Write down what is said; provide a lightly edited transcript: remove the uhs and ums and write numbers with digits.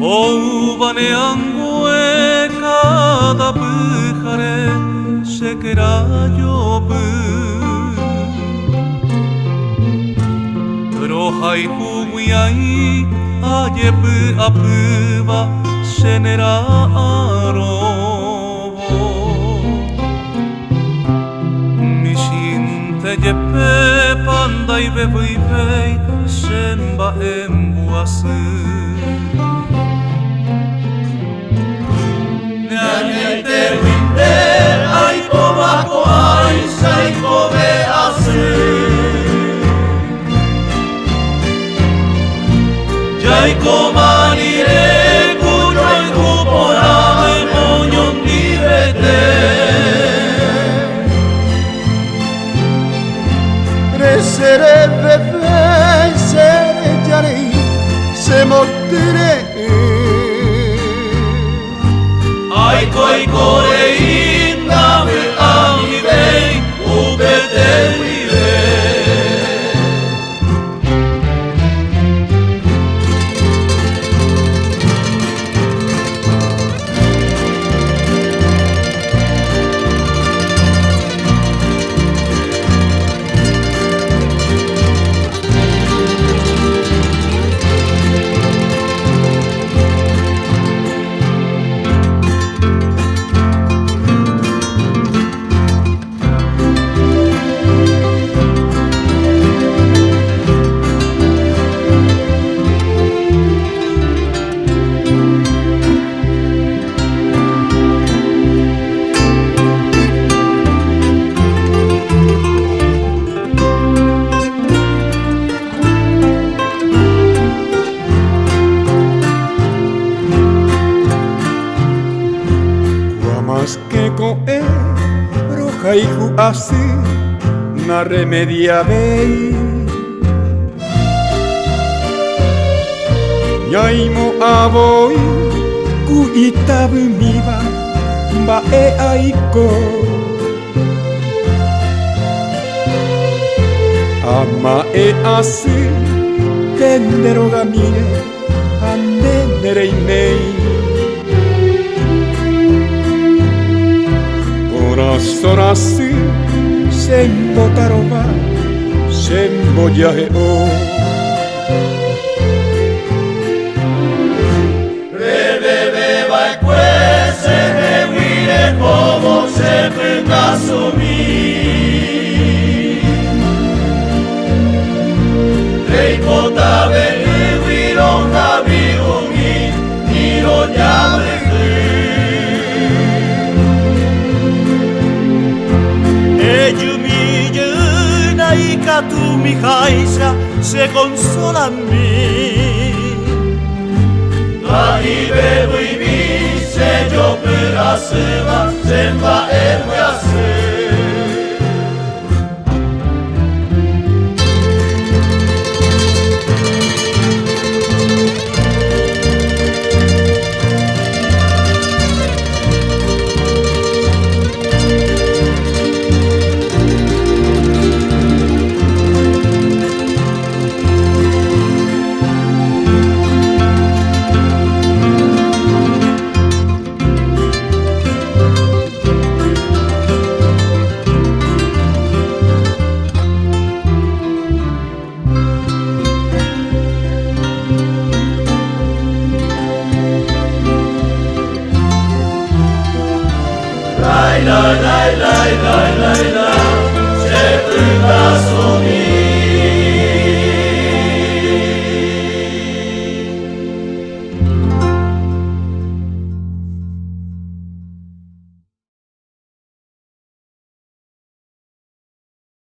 Ouvaneangue cada pujare shekera yobu Rohai huwiai ayebu apuva shenera arobo Mishinte yepe pandai vevuivei shemba embuasu Nyanete winder aiko bako ai saiko beasu Jaiko manire kujoi kuporame monyon divete Resere bebe sere jari semotire Aiko ikore indame amibei ubete vive Más que con él, roja y así, na remedia vei. Yaimo avoi, ku itabu miwa, bae aiko. Ama e asu, kendero ga mire, ande nerei mei. Sorasu sembo taroba sembo yaheo Rebebeba e quese seguire como se pengaso mi Rei potabe viron habi umi Niro llame tu mi jaisa se consola en mí Ahí bebo y mi sello per la seba